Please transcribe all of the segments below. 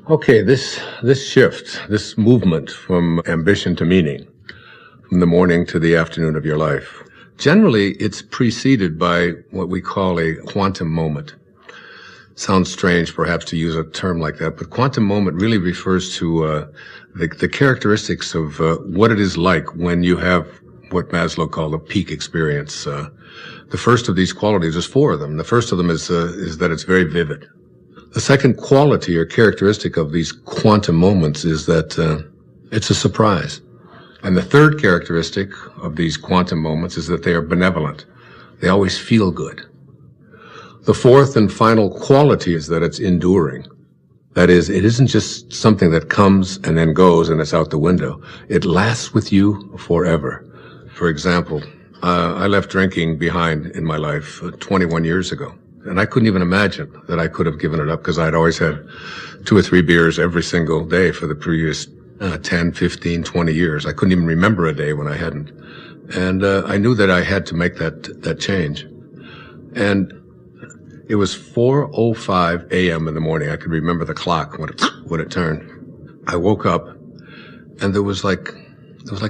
Okay, this shift, this movement from ambition to meaning, from the morning to the afternoon of your life, generally it's preceded by what we call a quantum moment. Sounds strange perhaps to use a term like that, but quantum moment really refers to the characteristics of what it is like when you have what Maslow called a peak experience. The first of these qualities, there's four of them. The first of them is that it's very vivid. The second quality or characteristic of these quantum moments is that it's a surprise. And the third characteristic of these quantum moments is that they are benevolent. They always feel good. The fourth and final quality is that it's enduring. That is, it isn't just something that comes and then goes and it's out the window. It lasts with you forever. For example, I left drinking behind in my life 21 years ago. And I couldn't even imagine that I could have given it up because I'd always had 2 or 3 beers every single day for the previous 10, 15, 20 years. I couldn't even remember a day when I hadn't. And I knew that I had to make that change. And it was 4:05 a.m. in the morning. I could remember the clock when it turned. I woke up and there was like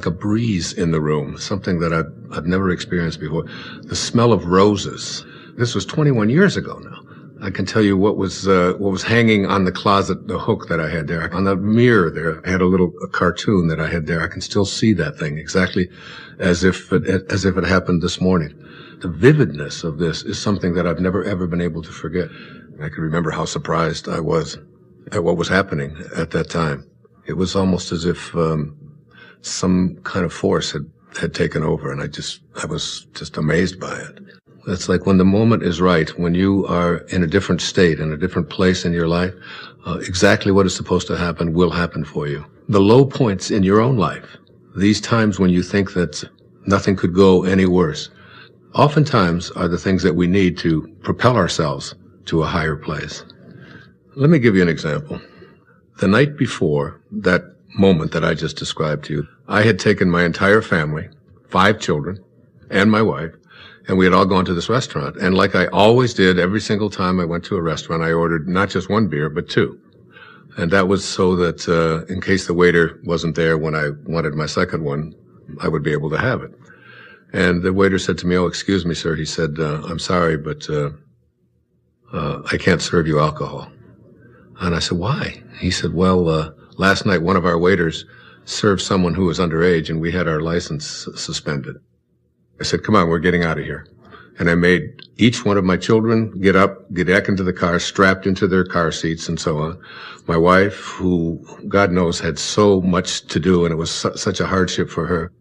a breeze in the room, something that I've never experienced before. The smell of roses. This was 21 years ago now. I can tell you what was hanging on the closet, the hook that I had there. On the mirror there, I had a cartoon that I had there. I can still see that thing exactly as if it happened this morning. The vividness of this is something that I've never ever been able to forget. I can remember how surprised I was at what was happening at that time. It was almost as if some kind of force had taken over, and I was just amazed by it. It's like when the moment is right, when you are in a different state, in a different place in your life, exactly what is supposed to happen will happen for you. The low points in your own life, these times when you think that nothing could go any worse, oftentimes are the things that we need to propel ourselves to a higher place. Let me give you an example. The night before that moment that I just described to you, I had taken my entire family, 5 children, and my wife, and we had all gone to this restaurant. And like I always did, every single time I went to a restaurant, I ordered not just 1 beer, but 2. And that was so that in case the waiter wasn't there when I wanted my second one, I would be able to have it. And the waiter said to me, "Oh, excuse me, sir." He said, "I'm sorry, but I can't serve you alcohol." And I said, "Why?" He said, "Well, last night one of our waiters served someone who was underage, and we had our license suspended." I said, "Come on, we're getting out of here." And I made each one of my children get up, get back into the car, strapped into their car seats and so on. My wife, who God knows had so much to do and it was such a hardship for her,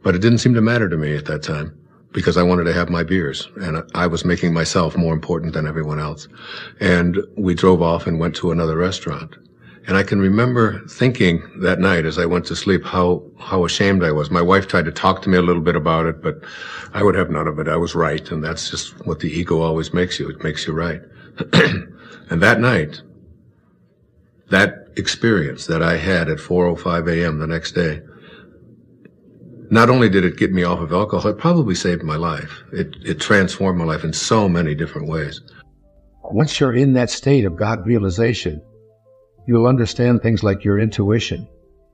but it didn't seem to matter to me at that time because I wanted to have my beers and I was making myself more important than everyone else. And we drove off and went to another restaurant. And I can remember thinking that night as I went to sleep how ashamed I was. My wife tried to talk to me a little bit about it, but I would have none of it. I was right, and that's just what the ego always makes you. It makes you right. And that night, that experience that I had at 4:05 a.m. the next day, not only did it get me off of alcohol, it probably saved my life. It transformed my life in so many different ways. Once you're in that state of God realization, you'll understand things like your intuition.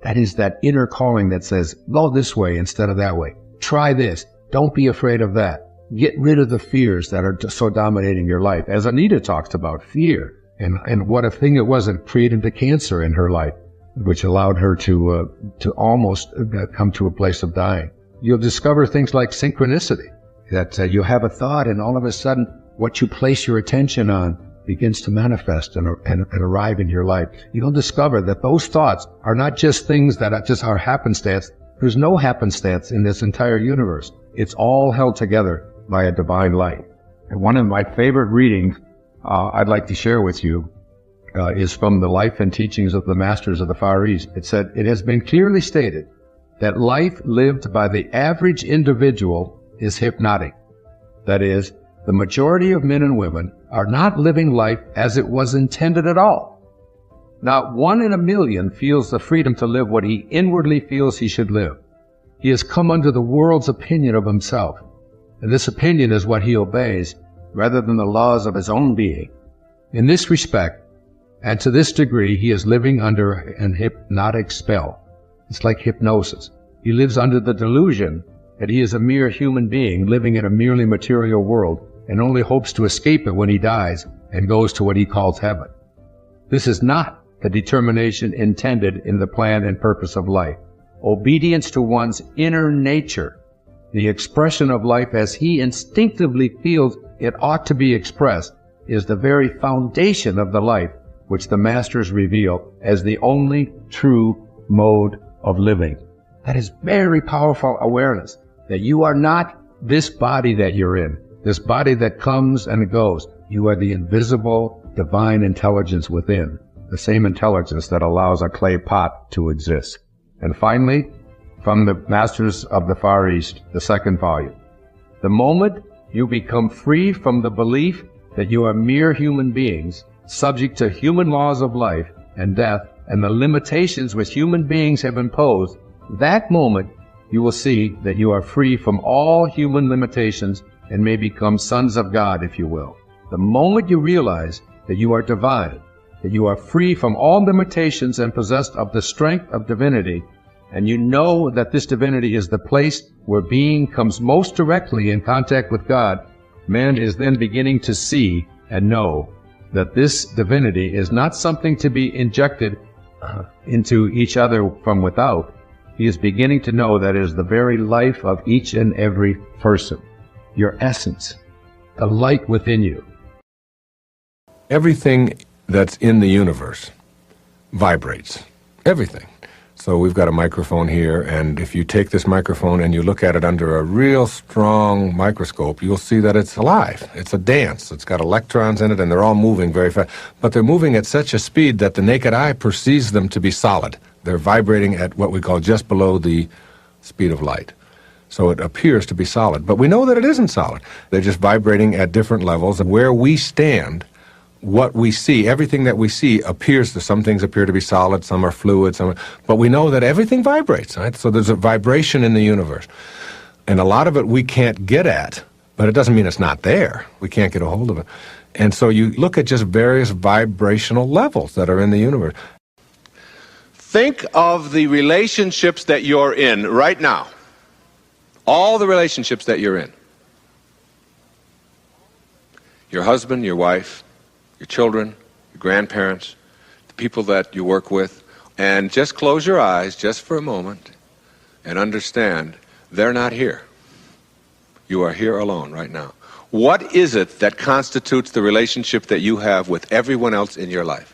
That is that inner calling that says, go this way instead of that way. Try this. Don't be afraid of that. Get rid of the fears that are so dominating your life. As Anita talks about fear and what a thing it was that created the cancer in her life, which allowed her to almost come to a place of dying. You'll discover things like synchronicity, that you have a thought and all of a sudden what you place your attention on begins to manifest and arrive in your life. You'll discover that those thoughts are not just things that are happenstance. There's no happenstance in this entire universe. It's all held together by a divine light. And one of my favorite readings I'd like to share with you is from the life and teachings of the Masters of the Far East. It said, "It has been clearly stated that life lived by the average individual is hypnotic. That is, the majority of men and women are not living life as it was intended at all. Not 1 in a million feels the freedom to live what he inwardly feels he should live. He has come under the world's opinion of himself, and this opinion is what he obeys rather than the laws of his own being. In this respect, And to this degree, he is living under an hypnotic spell. It's like hypnosis. He lives under the delusion that he is a mere human being living in a merely material world and only hopes to escape it when he dies and goes to what he calls heaven. This is not the determination intended in the plan and purpose of life. Obedience to one's inner nature, the expression of life as he instinctively feels it ought to be expressed, is the very foundation of the life which the masters reveal as the only true mode of living. That is very powerful awareness, that you are not this body that you're in, this body that comes and goes. You are the invisible divine intelligence within, the same intelligence that allows a clay pot to exist. And finally, from the Masters of the Far East, the second volume, the moment you become free from the belief that you are mere human beings, subject to human laws of life and death and the limitations which human beings have imposed, that moment you will see that you are free from all human limitations and may become sons of God, if you will. The moment you realize that you are divine, that you are free from all limitations and possessed of the strength of divinity, and you know that this divinity is the place where being comes most directly in contact with God, man is then beginning to see and know that this divinity is not something to be injected into each other from without. He is beginning to know that it is the very life of each and every person, your essence, the light within you. Everything that's in the universe vibrates. Everything. So we've got a microphone here, and if you take this microphone and you look at it under a real strong microscope, you'll see that it's alive. It's a dance. It's got electrons in it, and they're all moving very fast. But they're moving at such a speed that the naked eye perceives them to be solid. They're vibrating at what we call just below the speed of light. So it appears to be solid. But we know that it isn't solid. They're just vibrating at different levels. And where we stand, what we see, everything that we see appears to, some things appear to be solid, some are fluid, but we know that everything vibrates, right? So there's a vibration in the universe. And a lot of it we can't get at, but it doesn't mean it's not there. We can't get a hold of it. And so you look at just various vibrational levels that are in the universe. Think of the relationships that you're in right now. All the relationships that you're in. Your husband, your wife, your children, your grandparents, the people that you work with, and just close your eyes just for a moment and understand they're not here. You are here alone right now. What is it that constitutes the relationship that you have with everyone else in your life?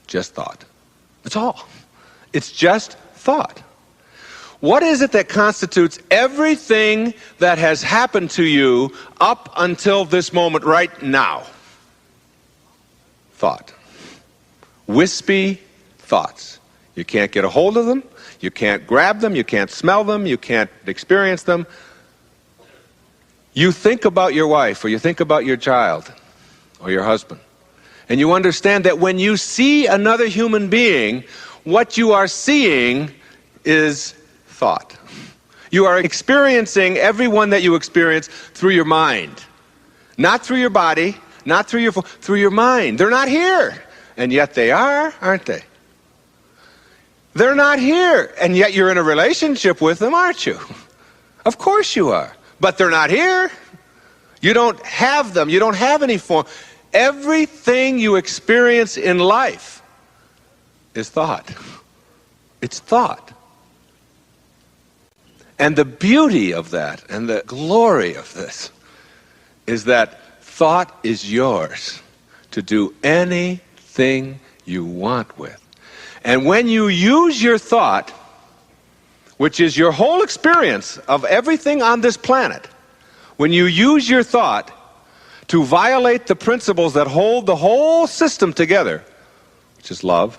Just thought. That's all. It's just thought. What is it that constitutes everything that has happened to you up until this moment right now? Thought. Wispy thoughts. You can't get a hold of them, you can't grab them, you can't smell them, you can't experience them. You think about your wife, or you think about your child, or your husband, and you understand that when you see another human being, what you are seeing is thought. You are experiencing everyone that you experience through your mind, not through your body, not through your mind. They're not here, and yet they are, aren't they? They're not here, and yet you're in a relationship with them, aren't you? Of course you are, but they're not here. You don't have them. You don't have any form. Everything you experience in life is thought. It's thought. And the beauty of that and the glory of this is that thought is yours to do anything you want with. And when you use your thought, which is your whole experience of everything on this planet, when you use your thought to violate the principles that hold the whole system together, which is love,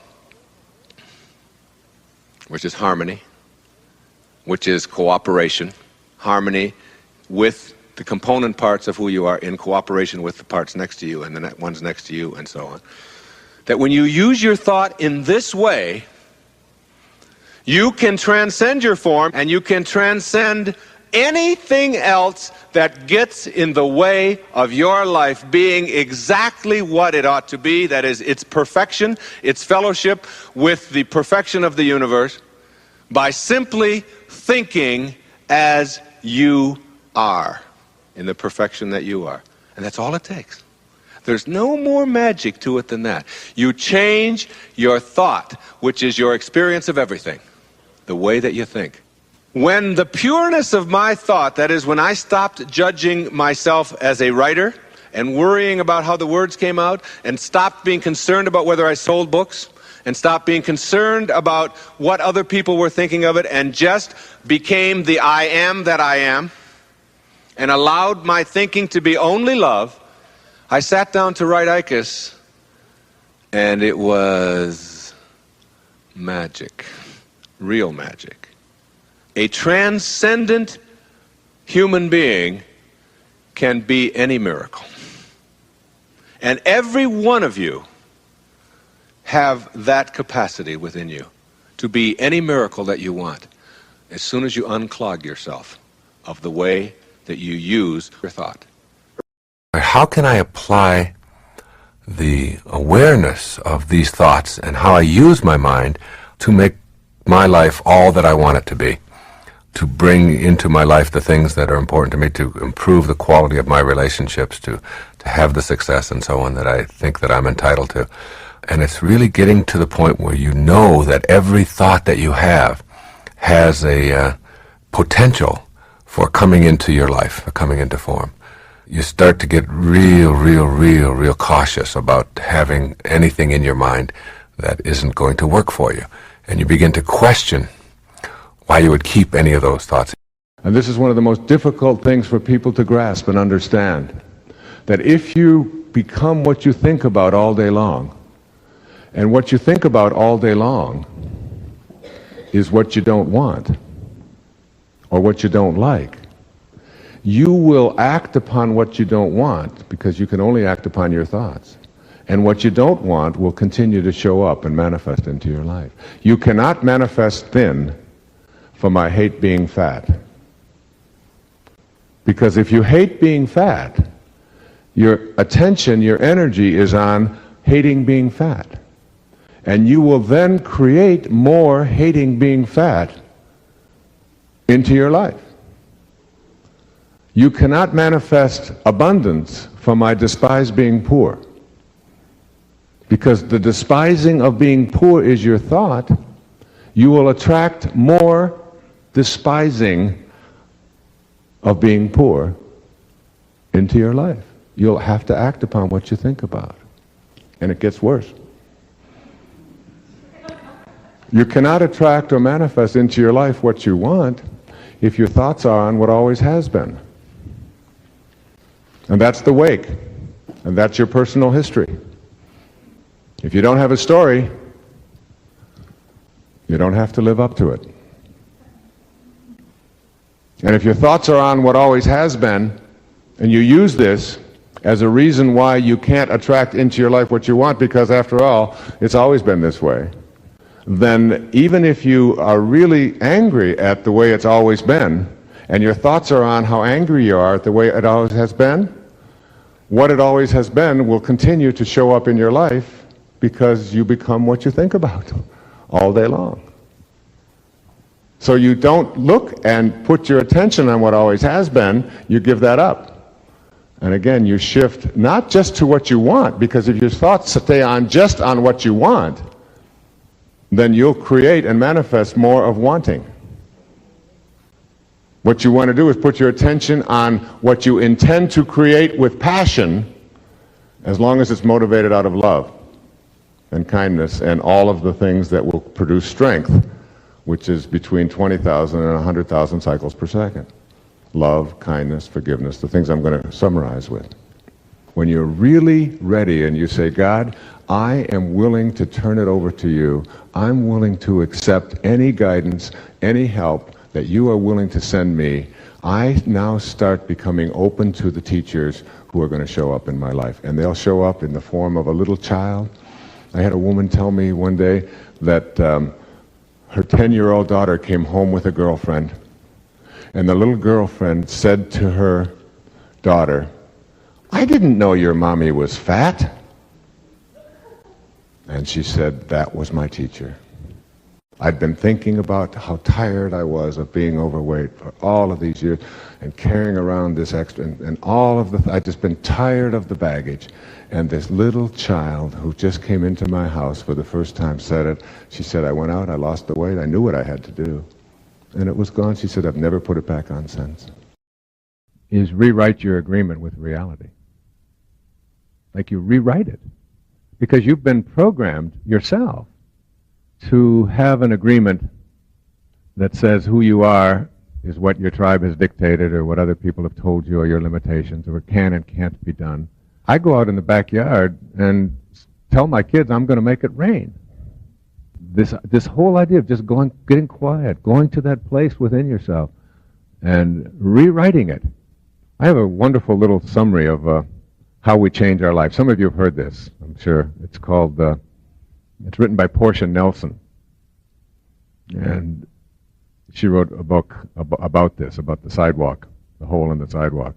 which is harmony, which is cooperation, harmony with the component parts of who you are in cooperation with the parts next to you and the ones next to you and so on. That when you use your thought in this way, you can transcend your form and you can transcend anything else that gets in the way of your life being exactly what it ought to be, that is, its perfection, its fellowship with the perfection of the universe, by simply thinking as you are, in the perfection that you are. And that's all it takes. There's no more magic to it than that. You change your thought, which is your experience of everything, the way that you think. When the pureness of my thought, that is, when I stopped judging myself as a writer and worrying about how the words came out, and stopped being concerned about whether I sold books, and stopped being concerned about what other people were thinking of it, and just became the I am that I am, and allowed my thinking to be only love, I sat down to write Icus, and it was magic, real magic. A transcendent human being can be any miracle. And every one of you have that capacity within you to be any miracle that you want, as soon as you unclog yourself of the way that you use your thought. How can I apply the awareness of these thoughts and how I use my mind to make my life all that I want it to be, to bring into my life the things that are important to me, to improve the quality of my relationships, to have the success and so on that I think that I'm entitled to. And it's really getting to the point where you know that every thought that you have has a potential for coming into your life, for coming into form. You start to get real cautious about having anything in your mind that isn't going to work for you. And you begin to question why you would keep any of those thoughts. And this is one of the most difficult things for people to grasp and understand, that if you become what you think about all day long, and what you think about all day long is what you don't want, or what you don't like, you will act upon what you don't want, because you can only act upon your thoughts. And what you don't want will continue to show up and manifest into your life. You cannot manifest thin from I hate being fat. Because if you hate being fat, your attention, your energy is on hating being fat. And you will then create more hating being fat into your life. You cannot manifest abundance from I despise being poor. Because the despising of being poor is your thought, you will attract more despising of being poor into your life. You'll have to act upon what you think about. And it gets worse. You cannot attract or manifest into your life what you want if your thoughts are on what always has been. And that's the wake. And that's your personal history. If you don't have a story, you don't have to live up to it. And if your thoughts are on what always has been, and you use this as a reason why you can't attract into your life what you want, because after all, it's always been this way, then even if you are really angry at the way it's always been, and your thoughts are on how angry you are at the way it always has been, what it always has been will continue to show up in your life, because you become what you think about all day long. So you don't look and put your attention on what always has been, you give that up. And again, you shift not just to what you want, because if your thoughts stay on just on what you want, then you'll create and manifest more of wanting. What you want to do is put your attention on what you intend to create with passion, as long as it's motivated out of love and kindness and all of the things that will produce strength, which is between 20,000 and 100,000 cycles per second. Love, kindness, forgiveness, the things I'm going to summarize with. When you're really ready and you say, God, I am willing to turn it over to you. I'm willing to accept any guidance, any help that you are willing to send me. I now start becoming open to the teachers who are going to show up in my life. And they'll show up in the form of a little child. I had a woman tell me one day that her 10-year-old daughter came home with a girlfriend. And the little girlfriend said to her daughter, "I didn't know your mommy was fat." And she said, "That was my teacher." I'd been thinking about how tired I was of being overweight for all of these years and carrying around this extra and all of I'd just been tired of the baggage. And this little child who just came into my house for the first time said it. She said, "I went out, I lost the weight, I knew what I had to do. And it was gone." She said, "I've never put it back on since." Is rewrite your agreement with reality. Like you rewrite it. Because you've been programmed yourself to have an agreement that says who you are is what your tribe has dictated or what other people have told you or your limitations or what can and can't be done. I go out in the backyard and tell my kids I'm going to make it rain. This whole idea of just getting quiet, going to that place within yourself and rewriting it. I have a wonderful little summary of how we change our life. Some of you have heard this, I'm sure. It's called it's written by Portia Nelson, and she wrote a book about this, about the sidewalk, the hole in the sidewalk.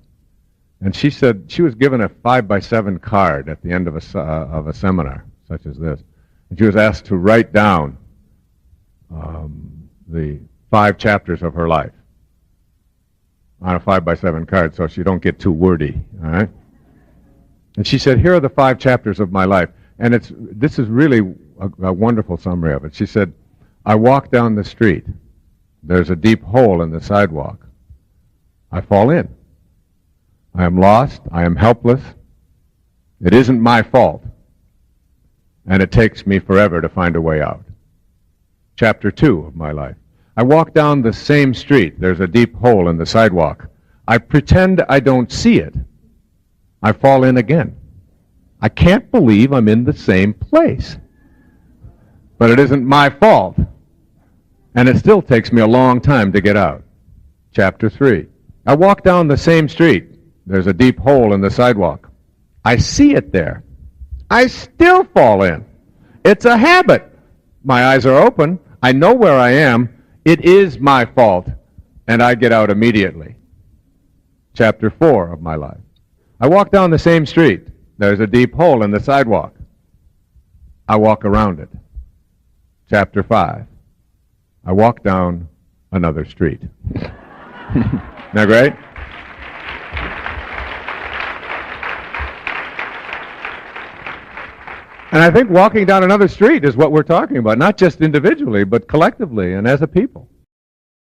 And she said she was given a 5x7 card at the end of a seminar, such as this. And she was asked to write down the 5 chapters of her life on a 5x7 card so she don't get too wordy, all right? And she said, "Here are the 5 chapters of my life." And this is really a wonderful summary of it. She said, "I walk down the street. There's a deep hole in the sidewalk. I fall in. I am lost. I am helpless. It isn't my fault. And it takes me forever to find a way out." Chapter 2 of my life. I walk down the same street. There's a deep hole in the sidewalk. I pretend I don't see it. I fall in again. I can't believe I'm in the same place. But it isn't my fault. And it still takes me a long time to get out. Chapter 3. I walk down the same street. There's a deep hole in the sidewalk. I see it there. I still fall in. It's a habit. My eyes are open. I know where I am. It is my fault. And I get out immediately. Chapter 4 of my life. I walk down the same street. There's a deep hole in the sidewalk. I walk around it. Chapter 5. I walk down another street. Isn't that great? And I think walking down another street is what we're talking about, not just individually, but collectively and as a people.